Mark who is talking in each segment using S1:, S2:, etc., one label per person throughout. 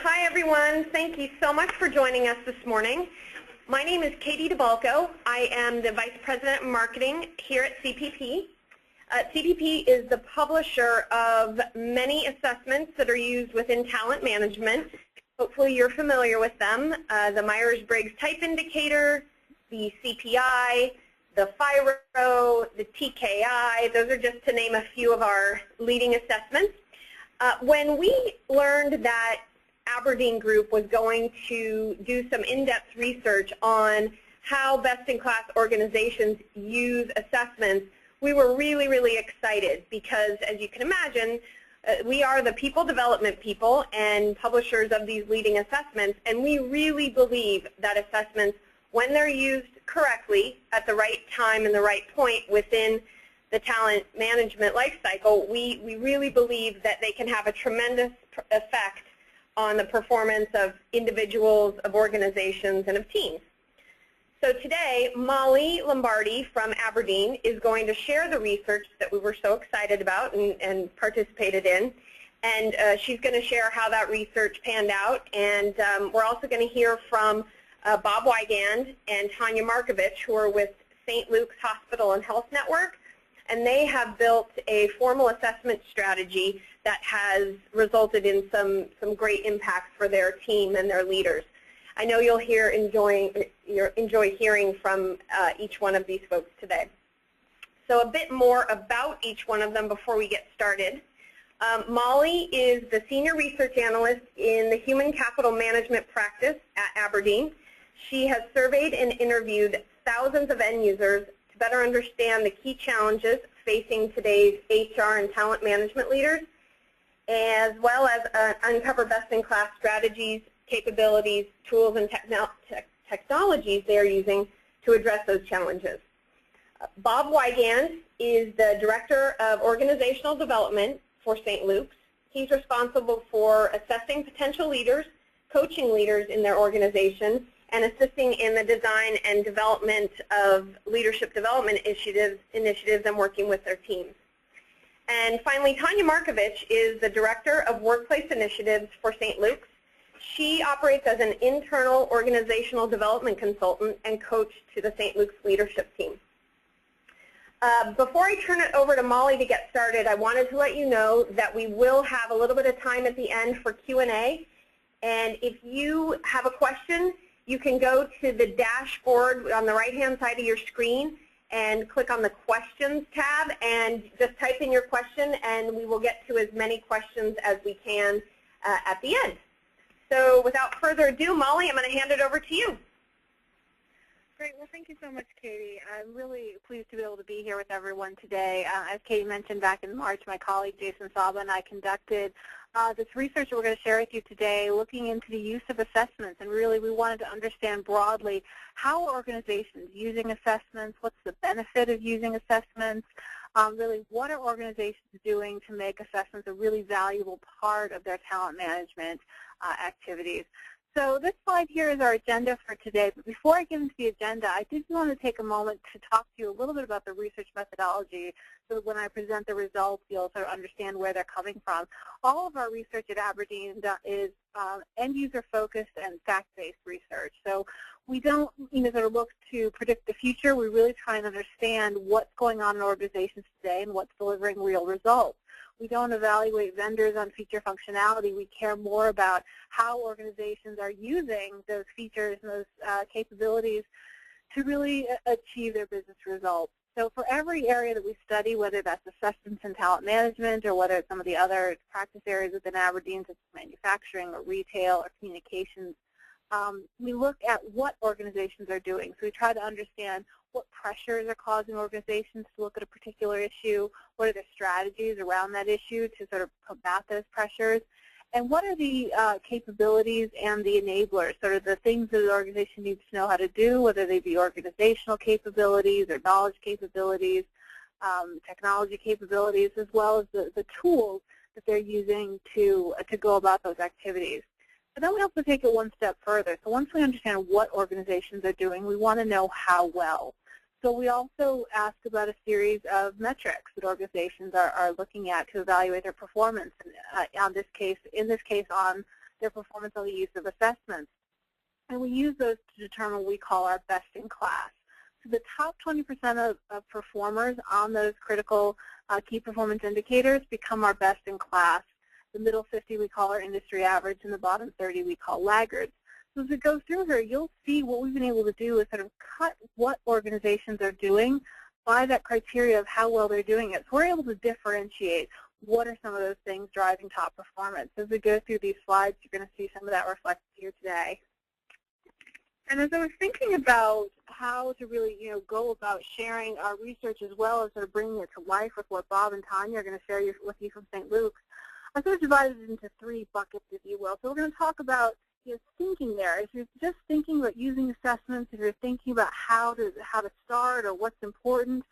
S1: Hi everyone. Thank you so much for joining us this morning. My name is Katie DeBalco. I am the Vice President of Marketing here at CPP. CPP is the publisher of many assessments that are used within talent management. Hopefully you're familiar with them. The Myers-Briggs Type Indicator, the CPI, the FIRO, the TKI. Those are just to name a few of our leading assessments. When we learned that Aberdeen Group was going to do some in-depth research on how best-in-class organizations use assessments, we were really, really excited because, as you can imagine, we are the people development people and publishers of these leading assessments, and we really believe that assessments, when they're used correctly at the right time and the right point within the talent management life cycle, we really believe that they can have a tremendous effect on the performance of individuals, of organizations, and of teams. So today, Molly Lombardi from Aberdeen is going to share the research that we were so excited about and participated in. And she's going to share how that research panned out. And we're also going to hear from Bob Wygand and Tanya Markovich, who are with St. Luke's Hospital and Health Network. And they have built a formal assessment strategy that has resulted in some great impacts for their team and their leaders. I know you'll enjoy hearing from each one of these folks today. So a bit more about each one of them before we get started. Molly is the Senior Research Analyst in the Human Capital Management practice at Aberdeen. She has surveyed and interviewed thousands of end users to better understand the key challenges facing today's HR and talent management leaders, as well as uncover best-in-class strategies, capabilities, tools, and technologies they are using to address those challenges. Bob Wygand is the Director of Organizational Development for St. Luke's. He's responsible for assessing potential leaders, coaching leaders in their organization, and assisting in the design and development of leadership development initiatives and working with their teams. And finally, Tanya Markovich is the Director of Workplace Initiatives for St. Luke's. She operates as an internal organizational development consultant and coach to the St. Luke's leadership team. Before I turn it over to Molly to get started, I wanted to let you know that we will have a little bit of time at the end for Q&A. And if you have a question, you can go to the dashboard on the right-hand side of your screen and click on the Questions tab and just type in your question, and we will get to as many questions as we can at the end. So without further ado, Molly, I'm going to hand it over to you.
S2: Great. Well, thank you so much, Katie. I'm really pleased to be able to be here with everyone today. As Katie mentioned, back in March, my colleague Jason Saba and I conducted this research that we're going to share with you today, looking into the use of assessments. And really, we wanted to understand broadly how are organizations using assessments, what's the benefit of using assessments, really what are organizations doing to make assessments a really valuable part of their talent management activities. So this slide here is our agenda for today. But before I get into the agenda, I did want to take a moment to talk to you a little bit about the research methodology so that when I present the results, you'll sort of understand where they're coming from. All of our research at Aberdeen is end-user focused and fact-based research. So we don't sort of look to predict the future. We really try and understand what's going on in organizations today and what's delivering real results. We don't evaluate vendors on feature functionality. We care more about how organizations are using those features and those capabilities to really achieve their business results. So for every area that we study, whether that's assessments and talent management or whether it's some of the other practice areas within Aberdeen, such as manufacturing or retail or communications, we look at what organizations are doing. So we try to understand what pressures are causing organizations to look at a particular issue, what are their strategies around that issue to sort of combat those pressures, and what are the capabilities and the enablers, sort of the things that an organization needs to know how to do, whether they be organizational capabilities or knowledge capabilities, technology capabilities, as well as the tools that they're using to go about those activities. But then we also take it one step further. So once we understand what organizations are doing, we want to know how well. So we also ask about a series of metrics that organizations are looking at to evaluate their performance. In this case, on their performance on the use of assessments. And we use those to determine what we call our best in class. So the top 20% of performers on those critical key performance indicators become our best in class. The middle 50 we call our industry average, and the bottom 30 we call laggards. So as we go through here, you'll see what we've been able to do is sort of cut what organizations are doing by that criteria of how well they're doing it. So we're able to differentiate what are some of those things driving top performance. As we go through these slides, you're going to see some of that reflected here today. And as I was thinking about how to really, go about sharing our research as well as sort of bringing it to life with what Bob and Tanya are going to share with you from St. Luke's, I sort of divided it into 3 buckets, if you will. So we're going to talk about thinking there. If you're just thinking about using assessments, if you're thinking about how to start or what's important,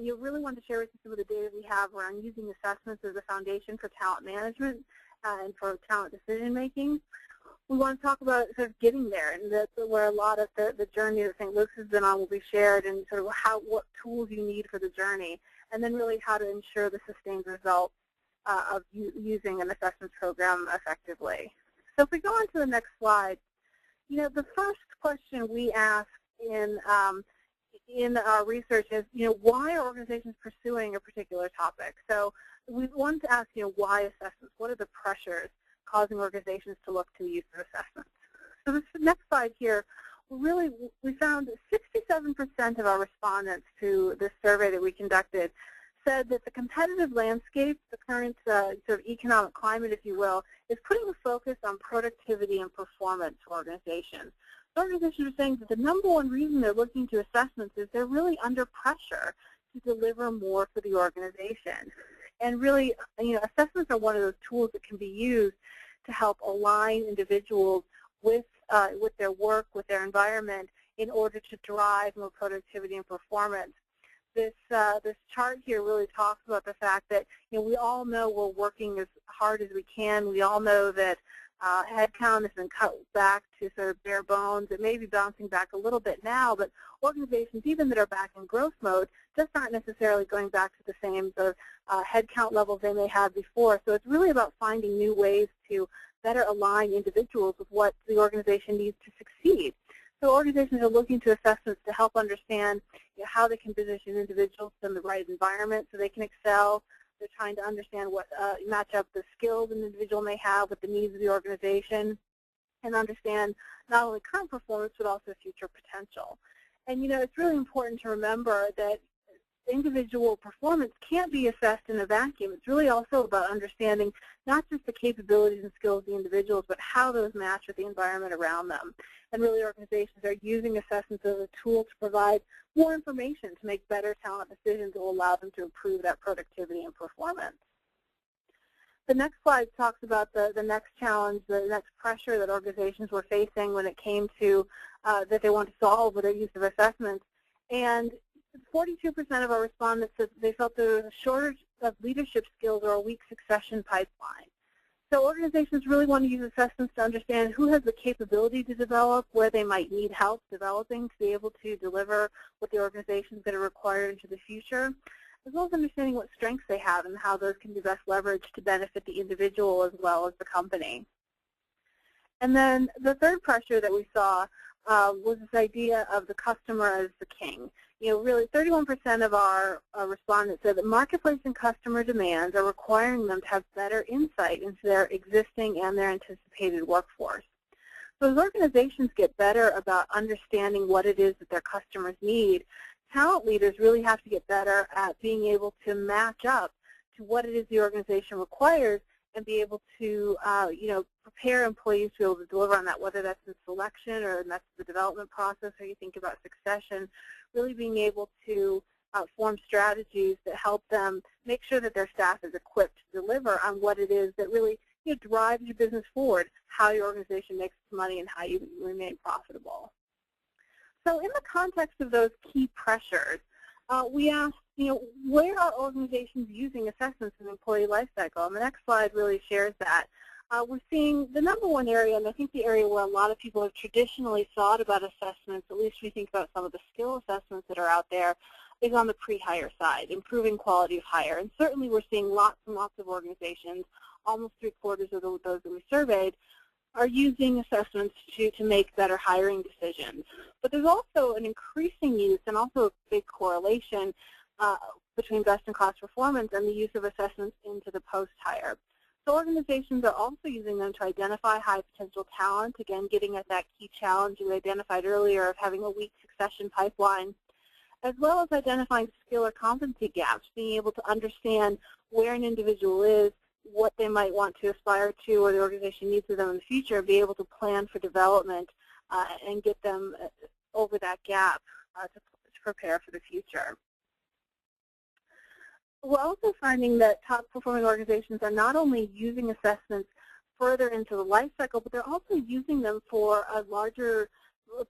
S2: you really want to share with you some of the data we have around using assessments as a foundation for talent management and for talent decision making. We want to talk about sort of getting there, and that's where a lot of the journey that St. Luke's has been on will be shared, and sort of what tools you need for the journey, and then really how to ensure the sustained results of using an assessment program effectively. So if we go on to the next slide, the first question we ask in our research is, why are organizations pursuing a particular topic? So we want to ask, why assessments? What are the pressures causing organizations to look to the use of assessments? So this next slide here, we found 67% of our respondents to this survey that we conducted said that the competitive landscape, the current sort of economic climate, if you will, is putting a focus on productivity and performance for organizations. So organizations are saying that the number one reason they're looking to assessments is they're really under pressure to deliver more for the organization. And really, assessments are one of those tools that can be used to help align individuals with their work, with their environment, in order to drive more productivity and performance. This chart here really talks about the fact that we all know we're working as hard as we can. We all know that headcount has been cut back to sort of bare bones. It may be bouncing back a little bit now, but organizations, even that are back in growth mode, just aren't necessarily going back to the same sort of headcount levels they may have before. So it's really about finding new ways to better align individuals with what the organization needs to succeed. So organizations are looking to assessments to help understand how they can position individuals in the right environment so they can excel. They're trying to understand what match up the skills an individual may have with the needs of the organization, and understand not only current performance but also future potential. And it's really important to remember that individual performance can't be assessed in a vacuum. It's really also about understanding not just the capabilities and skills of the individuals, but how those match with the environment around them. And really organizations are using assessments as a tool to provide more information to make better talent decisions that will allow them to improve that productivity and performance. The next slide talks about the next challenge, the next pressure that organizations were facing when it came to that they want to solve with their use of assessments. And 42% of our respondents said they felt there was a shortage of leadership skills or a weak succession pipeline. So organizations really want to use assessments to understand who has the capability to develop, where they might need help developing to be able to deliver what the organization is going to require into the future, as well as understanding what strengths they have and how those can be best leveraged to benefit the individual as well as the company. And then the third pressure that we saw was this idea of the customer as the king. Really 31% of our respondents said that marketplace and customer demands are requiring them to have better insight into their existing and their anticipated workforce. So as organizations get better about understanding what it is that their customers need, talent leaders really have to get better at being able to match up to what it is the organization requires and be able to, prepare employees to be able to deliver on that, whether that's in selection or that's the development process, or you think about succession, really being able to form strategies that help them make sure that their staff is equipped to deliver on what it is that really drives your business forward, how your organization makes money and how you remain profitable. So in the context of those key pressures, we asked, where are organizations using assessments in employee lifecycle? And the next slide really shares that. We're seeing the number one area, and I think the area where a lot of people have traditionally thought about assessments, at least we think about some of the skill assessments that are out there, is on the pre-hire side, improving quality of hire. And certainly we're seeing lots and lots of organizations, almost 3/4 of those that we surveyed, are using assessments to make better hiring decisions. But there's also an increasing use and also a big correlation between best-in-class performance and the use of assessments into the post-hire. So organizations are also using them to identify high-potential talent, again, getting at that key challenge you identified earlier of having a weak succession pipeline, as well as identifying skill or competency gaps, being able to understand where an individual is, what they might want to aspire to or the organization needs of them in the future, be able to plan for development and get them over that gap to prepare for the future. We're also finding that top-performing organizations are not only using assessments further into the life cycle, but they're also using them for a larger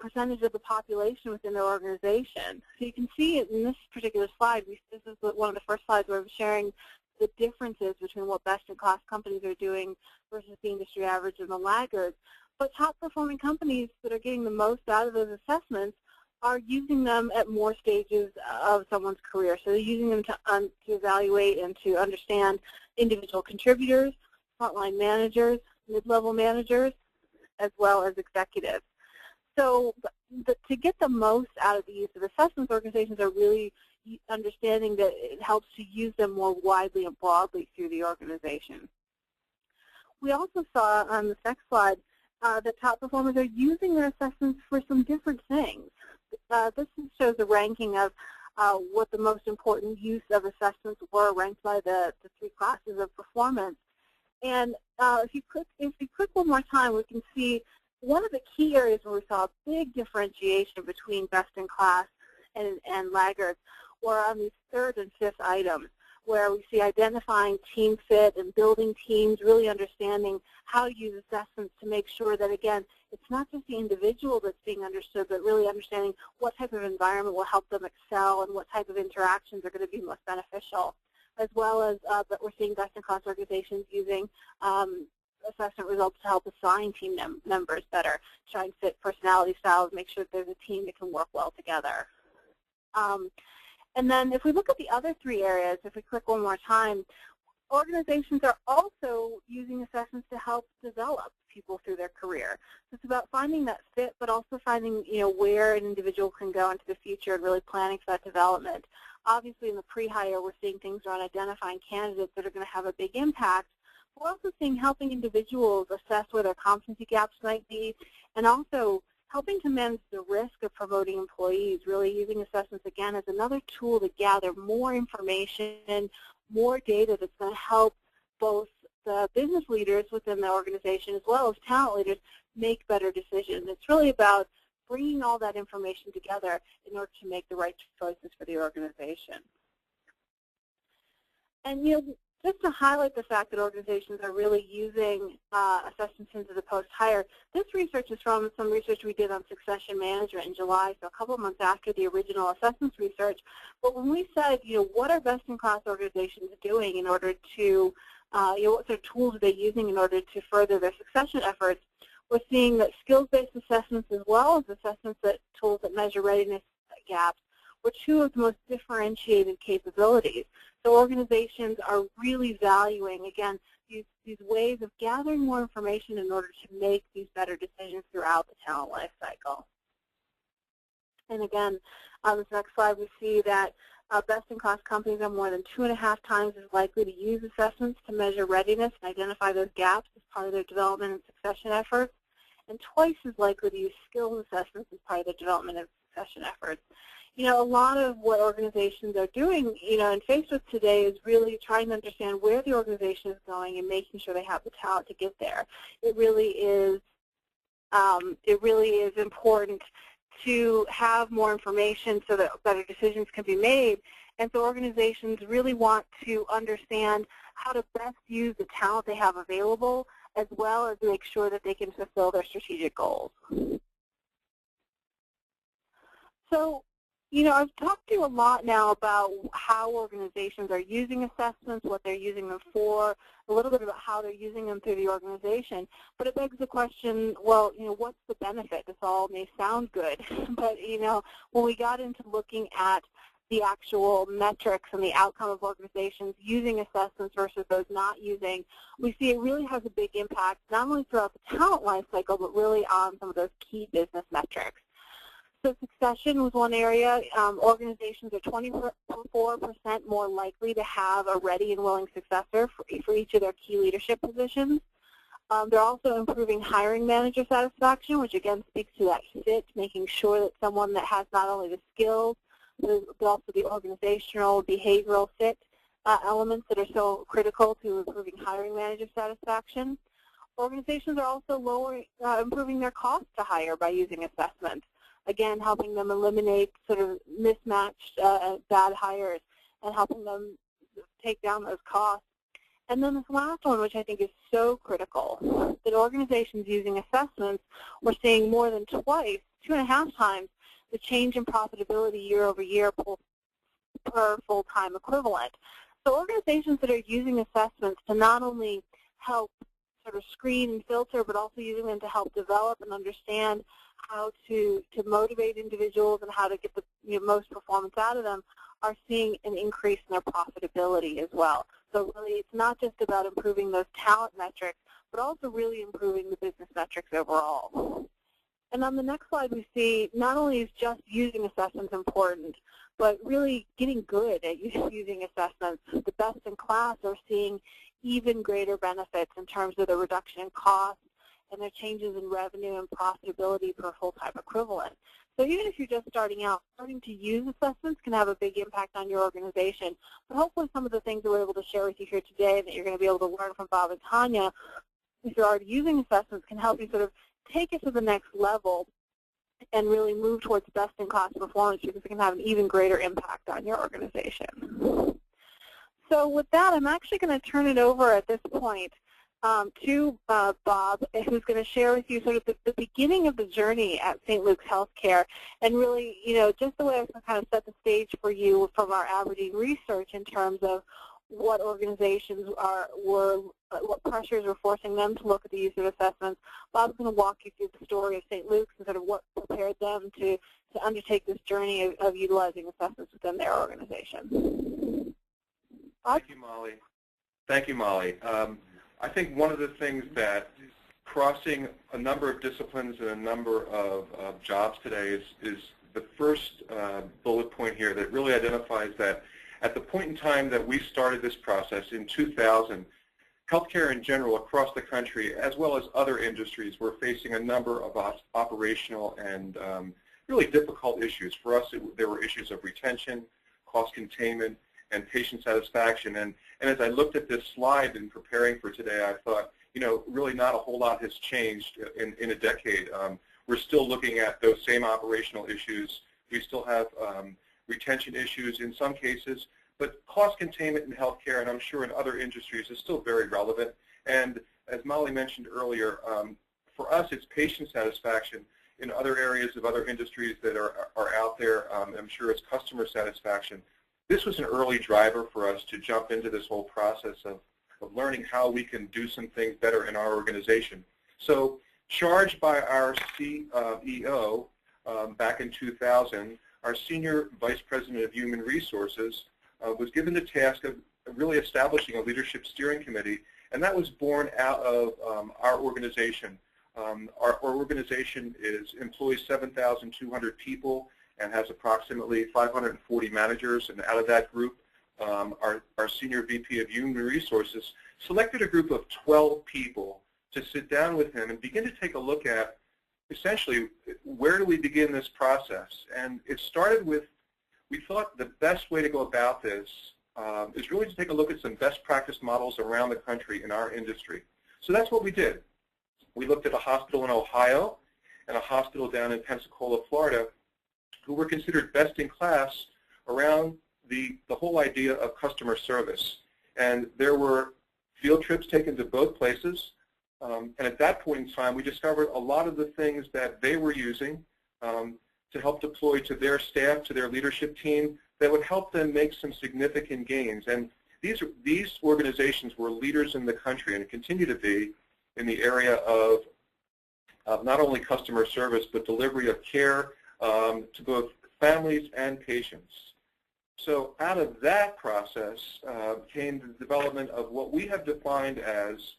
S2: percentage of the population within their organization. So you can see in this particular slide, this is one of the first slides where I'm sharing the differences between what best-in-class companies are doing versus the industry average and the laggards. But top-performing companies that are getting the most out of those assessments are using them at more stages of someone's career. So they're using them to evaluate and to understand individual contributors, frontline managers, mid-level managers, as well as executives. So to get the most out of the use of assessments, organizations are really understanding that it helps to use them more widely and broadly through the organization. We also saw on this next slide that top performers are using their assessments for some different things. This shows a ranking of what the most important use of assessments were, ranked by the three classes of performance. And if you click one more time, we can see one of the key areas where we saw a big differentiation between best-in-class and laggards were on these third and fifth items, where we see identifying team fit and building teams, really understanding how to use assessments to make sure that, again, it's not just the individual that's being understood, but really understanding what type of environment will help them excel and what type of interactions are going to be most beneficial, as well as that we're seeing best-in-class organizations using assessment results to help assign team members better, try and fit personality styles, make sure that there's a team that can work well together. And then if we look at the other three areas, if we click one more time, organizations are also using assessments to help develop people through their career. So it's about finding that fit, but also finding, where an individual can go into the future and really planning for that development. Obviously, in the pre-hire, we're seeing things around identifying candidates that are going to have a big impact. We're also seeing helping individuals assess where their competency gaps might be, and also helping to manage the risk of promoting employees, really using assessments, again, as another tool to gather more information, more data that's going to help both the business leaders within the organization as well as talent leaders make better decisions. It's really about bringing all that information together in order to make the right choices for the organization. And, just to highlight the fact that organizations are really using assessments into the post-hire, this research is from some research we did on succession management in July, so a couple of months after the original assessments research. But when we said, what are best-in-class organizations doing in order to, what sort of tools are they using in order to further their succession efforts, we're seeing that skills-based assessments as well as assessments tools that measure readiness gaps were two of the most differentiated capabilities. So organizations are really valuing, again, these ways of gathering more information in order to make these better decisions throughout the talent life cycle. And again, on this next slide, we see that best-in-class companies are more than 2.5 times as likely to use assessments to measure readiness and identify those gaps as part of their development and succession efforts, and twice as likely to use skills assessments as part of their development and succession efforts. A lot of what organizations are doing, and faced with today is really trying to understand where the organization is going and making sure they have the talent to get there. It really is important to have more information so that better decisions can be made. And so organizations really want to understand how to best use the talent they have available, as well as make sure that they can fulfill their strategic goals. So, I've talked to you a lot now about how organizations are using assessments, what they're using them for, a little bit about how they're using them through the organization. But it begs the question, well, what's the benefit? This all may sound good, but, when we got into looking at the actual metrics and the outcome of organizations using assessments versus those not using, we see it really has a big impact not only throughout the talent life cycle, but really on some of those key business metrics. So succession was one area. Organizations are 24% more likely to have a ready and willing successor for each of their key leadership positions. They're also improving hiring manager satisfaction, which again speaks to that fit, making sure that someone that has not only the skills, but also the organizational, behavioral fit elements that are so critical to improving hiring manager satisfaction. Organizations are also improving their cost to hire by using assessments, again helping them eliminate sort of mismatched bad hires and helping them take down those costs. And then this last one, which I think is so critical, that organizations using assessments, we're seeing more than twice, 2.5 times, the change in profitability year over year per full-time equivalent. So organizations that are using assessments to not only help sort of screen and filter, but also using them to help develop and understand how to motivate individuals and how to get the most performance out of them, are seeing an increase in their profitability as well. So really it's not just about improving those talent metrics, but also really improving the business metrics overall. And on the next slide we see not only is just using assessments important, but really getting good at using assessments. The best in class are seeing even greater benefits in terms of the reduction in cost and their changes in revenue and profitability per full-time equivalent. So even if you're just starting out, starting to use assessments can have a big impact on your organization. But hopefully some of the things that we're able to share with you here today that you're going to be able to learn from Bob and Tanya, if you're already using assessments, can help you sort of take it to the next level and really move towards best-in-class performance, because it can have an even greater impact on your organization. So with that, I'm actually going to turn it over at this point to Bob, who's going to share with you sort of the beginning of the journey at St. Luke's Healthcare, and really, just the way I can kind of set the stage for you from our Aberdeen research in terms of what organizations what pressures were forcing them to look at the use of assessments. Bob's going to walk you through the story of St. Luke's and sort of what prepared them to undertake this journey of utilizing assessments within their organization. Bob?
S3: Thank you, Molly. Thank you, Molly. I think one of the things that crossing a number of disciplines and a number of jobs today is the first bullet point here that really identifies that at the point in time that we started this process in 2000, healthcare in general across the country, as well as other industries, were facing a number of operational and really difficult issues. For us, there were issues of retention, cost containment, and patient satisfaction. And as I looked at this slide in preparing for today, I thought, really not a whole lot has changed in a decade. We're still looking at those same operational issues. We still have retention issues in some cases, but cost containment in healthcare, and I'm sure in other industries, is still very relevant. And as Molly mentioned earlier, for us, it's patient satisfaction. In other areas of other industries that are out there, I'm sure it's customer satisfaction. This was an early driver for us to jump into this whole process of learning how we can do some things better in our organization. So charged by our CEO back in 2000, our Senior Vice President of Human Resources was given the task of really establishing a leadership steering committee, and that was born out of our organization. Our organization employs 7,200 people and has approximately 540 managers, and out of that group, our Senior VP of Human Resources selected a group of 12 people to sit down with him and begin to take a look at, essentially, where do we begin this process? And it started with, we thought the best way to go about this is really to take a look at some best practice models around the country in our industry. So that's what we did. We looked at a hospital in Ohio and a hospital down in Pensacola, Florida, who were considered best in class around the whole idea of customer service. And there were field trips taken to both places. And at that point in time, we discovered a lot of the things that they were using to help deploy to their staff, to their leadership team, that would help them make some significant gains. And these organizations were leaders in the country and continue to be in the area of not only customer service, but delivery of care to both families and patients. So out of that process came the development of what we have defined as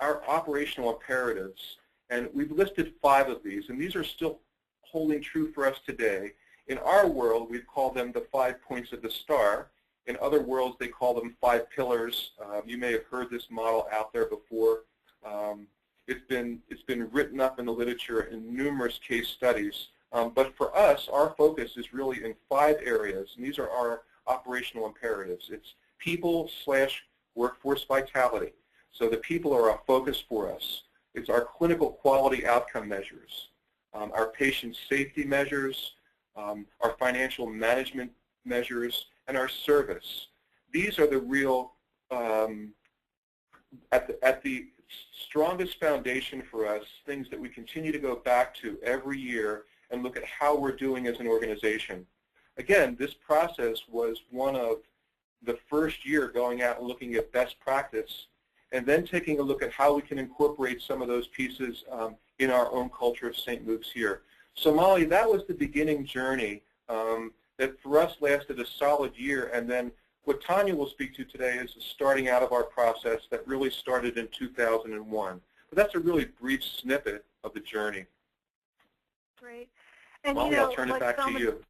S3: our operational imperatives. And we've listed 5 of these, and these are still holding true for us today. In our world, we'd call them the 5 points of the star. In other worlds, they call them 5 pillars. You may have heard this model out there before. It's been written up in the literature in numerous case studies. But for us, our focus is really in 5 areas, and these are our operational imperatives. It's people/workforce vitality. So the people are our focus for us. It's our clinical quality outcome measures, our patient safety measures, our financial management measures, and our service. These are the real, at the strongest foundation for us, things that we continue to go back to every year and look at how we're doing as an organization. Again, this process was one of the first year going out and looking at best practice, and then taking a look at how we can incorporate some of those pieces in our own culture of St. Luke's here. So Molly, that was the beginning journey that for us lasted a solid year, and then what Tanya will speak to today is the starting out of our process that really started in 2001. But that's a really brief snippet of the journey.
S2: Great. And
S3: Molly, I'll turn it back to you.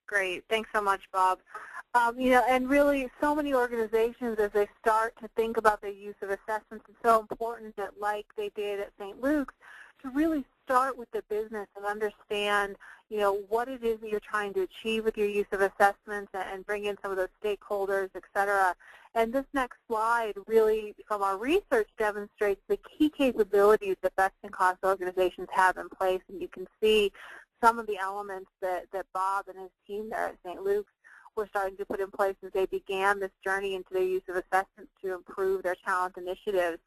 S2: Great. Thanks so much, Bob. And really, so many organizations, as they start to think about their use of assessments, it's so important that, like they did at St. Luke's, to really start with the business and understand, what it is that you're trying to achieve with your use of assessments and bring in some of those stakeholders, et cetera. And this next slide really, from our research, demonstrates the key capabilities that best-in-class organizations have in place. And you can see some of the elements that Bob and his team there at St. Luke's were starting to put in place as they began this journey into their use of assessments to improve their talent initiatives.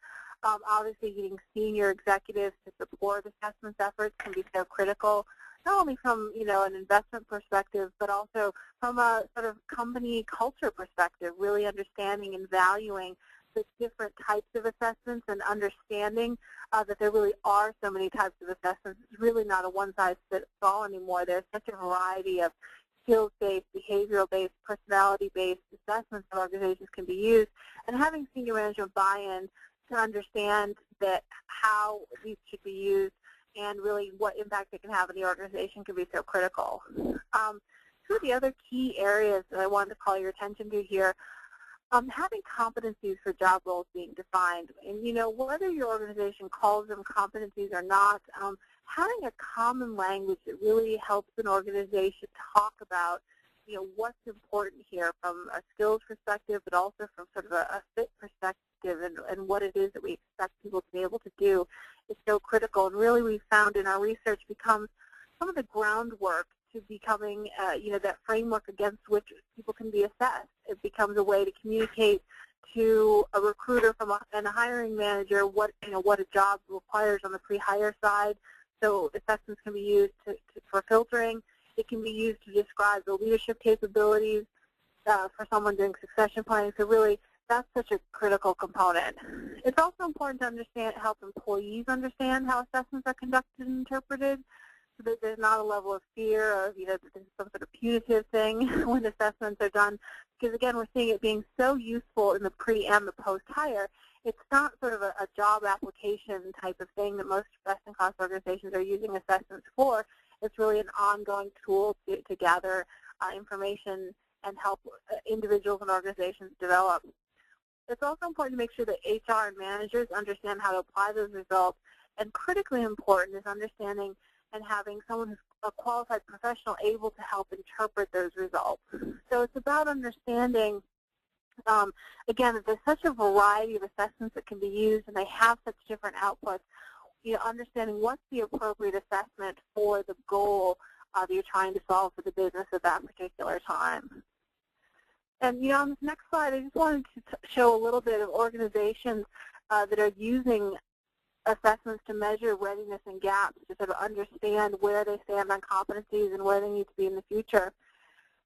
S2: Obviously, getting senior executives to support assessments efforts can be so critical, not only from an investment perspective, but also from a sort of company culture perspective, really understanding and valuing the different types of assessments and understanding that there really are so many types of assessments. It's really not a one-size-fits-all anymore. There's such a variety of skills-based, behavioral-based, personality-based assessments that organizations can be used, and having senior management buy-in to understand that how these should be used and really what impact it can have on the organization can be so critical. Two of the other key areas that I wanted to call your attention to here, having competencies for job roles being defined. And whether your organization calls them competencies or not, having a common language that really helps an organization talk about what's important here from a skills perspective, but also from sort of a fit perspective and what it is that we expect people to be able to do is so critical. And really we found in our research becomes some of the groundwork to becoming, that framework against which people can be assessed. It becomes a way to communicate to a recruiter and a hiring manager what a job requires on the pre-hire side. So assessments can be used for filtering. It can be used to describe the leadership capabilities for someone doing succession planning. So really, that's such a critical component. It's also important to help employees understand how assessments are conducted and interpreted, so that there's not a level of fear of, that this is some sort of punitive thing when assessments are done. Because again, we're seeing it being so useful in the pre and the post-hire. It's not sort of a job application type of thing that most best-in-class organizations are using assessments for. It's really an ongoing tool to gather information and help individuals and organizations develop. It's also important to make sure that HR and managers understand how to apply those results. And critically important is understanding and having someone who's a qualified professional able to help interpret those results. So it's about understanding, again, that there's such a variety of assessments that can be used and they have such different outputs. Understanding what's the appropriate assessment for the goal that you're trying to solve for the business at that particular time. And on this next slide, I just wanted to show a little bit of organizations that are using assessments to measure readiness and gaps to sort of understand where they stand on competencies and where they need to be in the future.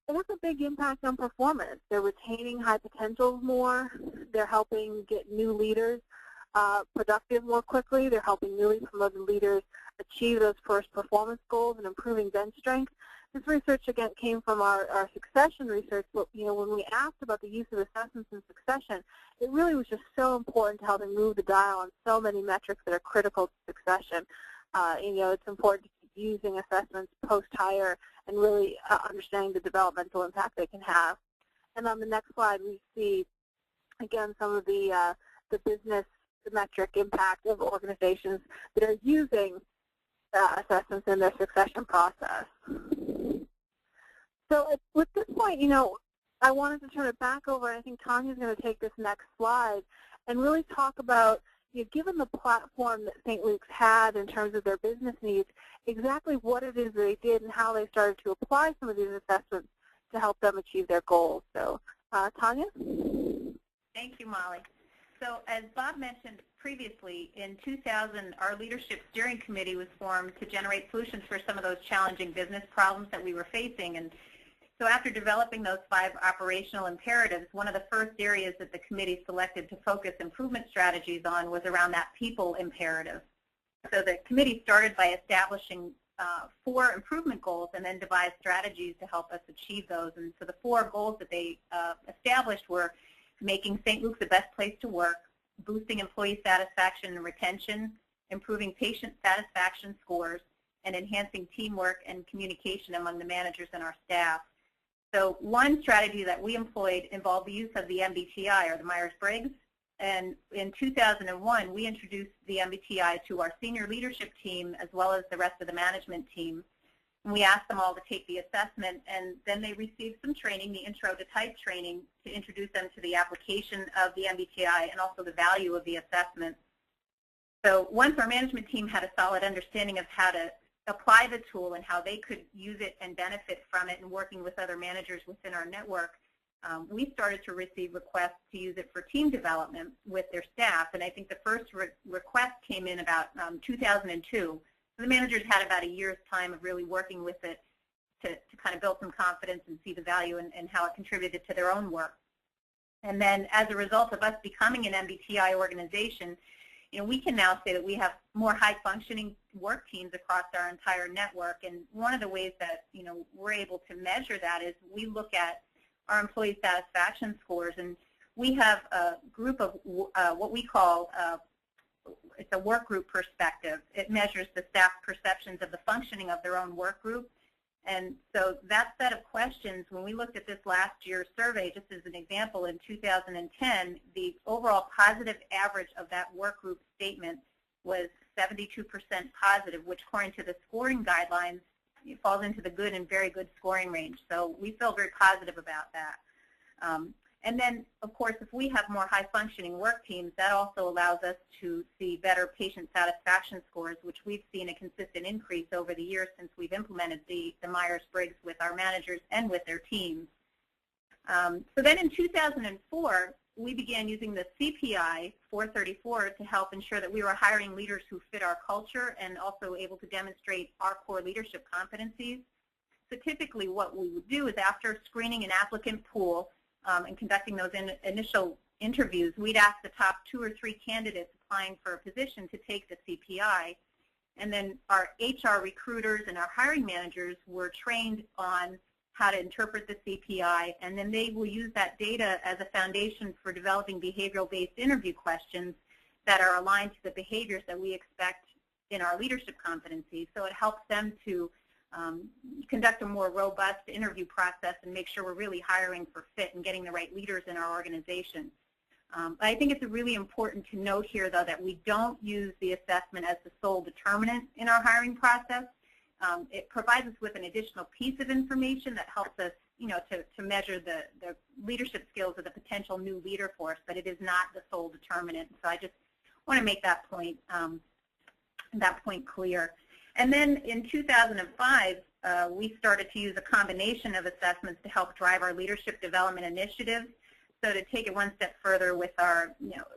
S2: It has a big impact on performance. They're retaining high potentials more. They're helping get new leaders productive more quickly. They're helping newly promoted leaders achieve those first performance goals and improving bench strength. This research, again, came from our succession research, but, when we asked about the use of assessments in succession, it really was just so important to helping move the dial on so many metrics that are critical to succession. It's important to keep using assessments post-hire and really understanding the developmental impact they can have. And on the next slide, we see, again, some of the business metric impact of organizations that are using assessments in their succession process. So at this point, I wanted to turn it back over, and I think Tanya's going to take this next slide and really talk about, given the platform that St. Luke's had in terms of their business needs, exactly what it is they did and how they started to apply some of these assessments to help them achieve their goals. So, Tanya?
S4: Thank you, Molly. So as Bob mentioned previously, in 2000, our Leadership Steering Committee was formed to generate solutions for some of those challenging business problems that we were facing. And so after developing those 5 operational imperatives, one of the first areas that the committee selected to focus improvement strategies on was around that people imperative. So the committee started by establishing 4 improvement goals and then devised strategies to help us achieve those. And so the 4 goals that they established were making St. Luke's the best place to work, boosting employee satisfaction and retention, improving patient satisfaction scores, and enhancing teamwork and communication among the managers and our staff. So one strategy that we employed involved the use of the MBTI, or the Myers-Briggs. And in 2001, we introduced the MBTI to our senior leadership team as well as the rest of the management team. And we asked them all to take the assessment, and then they received some training, the Intro to Type training, to introduce them to the application of the MBTI and also the value of the assessment. So once our management team had a solid understanding of how to apply the tool and how they could use it and benefit from it and working with other managers within our network, we started to receive requests to use it for team development with their staff. And I think the first request came in about 2002. So the managers had about a year's time of really working with it to kind of build some confidence and see the value and how it contributed to their own work. And then as a result of us becoming an MBTI organization, we can now say that we have more high-functioning work teams across our entire network. And one of the ways that, we're able to measure that is we look at our employee satisfaction scores. And we have a group of what we call, it's a work group perspective. It measures the staff perceptions of the functioning of their own work group. And so that set of questions, when we looked at this last year's survey, just as an example, in 2010, the overall positive average of that work group statement was 72% positive, which according to the scoring guidelines, it falls into the good and very good scoring range. So we feel very positive about that. And then, of course, if we have more high-functioning work teams, that also allows us to see better patient satisfaction scores, which we've seen a consistent increase over the years since we've implemented the Myers-Briggs with our managers and with their teams. So then in 2004, we began using the CPI 434 to help ensure that we were hiring leaders who fit our culture and also able to demonstrate our core leadership competencies. So typically what we would do is after screening an applicant pool, and conducting those initial interviews, we'd ask the top 2 or 3 candidates applying for a position to take the CPI. And then our HR recruiters and our hiring managers were trained on how to interpret the CPI, and then they will use that data as a foundation for developing behavioral-based interview questions that are aligned to the behaviors that we expect in our leadership competencies. So it helps them to conduct a more robust interview process and make sure we're really hiring for fit and getting the right leaders in our organization. I think it's really important to note here, though, that we don't use the assessment as the sole determinant in our hiring process. It provides us with an additional piece of information that helps us, to measure the leadership skills of the potential new leader for us, but it is not the sole determinant. So I just want to make that point clear. And then in 2005, we started to use a combination of assessments to help drive our leadership development initiatives. So to take it one step further with our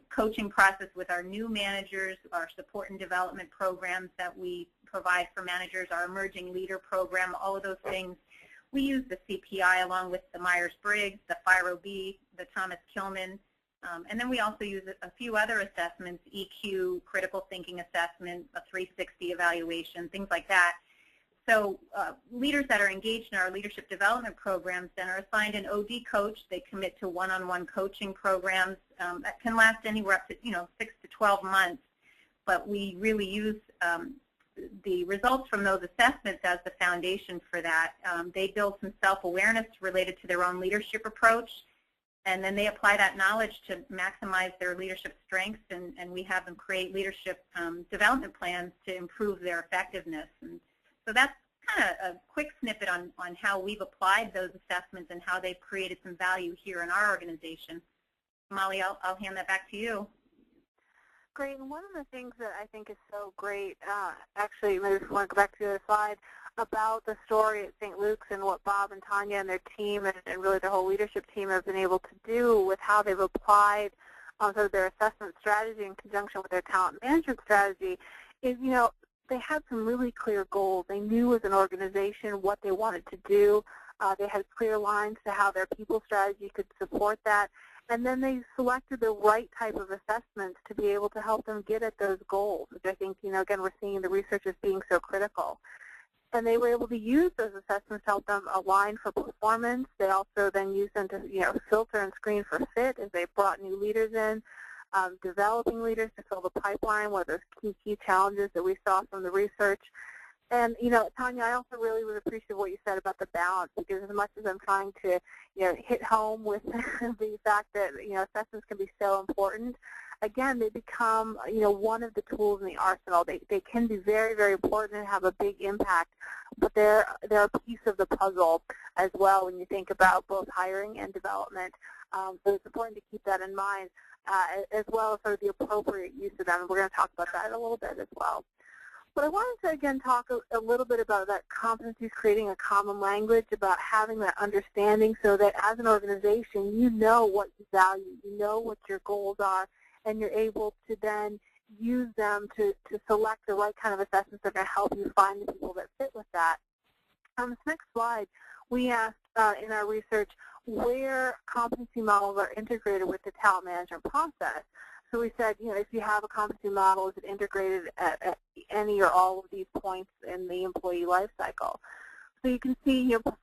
S4: coaching process with our new managers, our support and development programs that we provide for managers, our emerging leader program, all of those things, we use the CPI along with the Myers-Briggs, the FIRO-B, the Thomas Kilman, and then we also use a few other assessments, EQ, critical thinking assessment, a 360 evaluation, things like that. So leaders that are engaged in our leadership development programs then are assigned an OD coach. They commit to one-on-one coaching programs that can last anywhere up to 6 to 12 months. But we really use the results from those assessments as the foundation for that. They build some self-awareness related to their own leadership approach, and then they apply that knowledge to maximize their leadership strengths, and we have them create leadership development plans to improve their effectiveness. And so that's kind of a quick snippet on how we've applied those assessments and how they've created some value here in our organization. Molly, I'll hand that back to you.
S2: Great. And one of the things that I think is so great, actually, maybe if we want to go back to the other slide, about the story at St. Luke's and what Bob and Tanya and their team and really their whole leadership team have been able to do with how they've applied sort of their assessment strategy in conjunction with their talent management strategy is, they had some really clear goals. They knew as an organization what they wanted to do. They had clear lines to how their people strategy could support that. And then they selected the right type of assessments to be able to help them get at those goals, which I think, again, we're seeing the research as being so critical. And they were able to use those assessments to help them align for performance. They also then used them to, filter and screen for fit as they brought new leaders in, developing leaders to fill the pipeline, one of those key challenges that we saw from the research. And, Tanya, I also really would appreciate what you said about the balance, because as much as I'm trying to, hit home with the fact that, assessments can be so important, again, they become, one of the tools in the arsenal. They can be very, very important and have a big impact, but they're a piece of the puzzle as well when you think about both hiring and development. So it's important to keep that in mind, as well as sort of the appropriate use of them. And we're going to talk about that a little bit as well. But I wanted to, again, talk a little bit about that competencies, creating a common language, about having that understanding so that as an organization, you know what you value, you know what your goals are, and you're able to then use them to select the right kind of assessments that are going to help you find the people that fit with that. On this next slide, we asked in our research where competency models are integrated with the talent management process. So we said, if you have a competency model, is it integrated at any or all of these points in the employee life cycle? So you can see, performance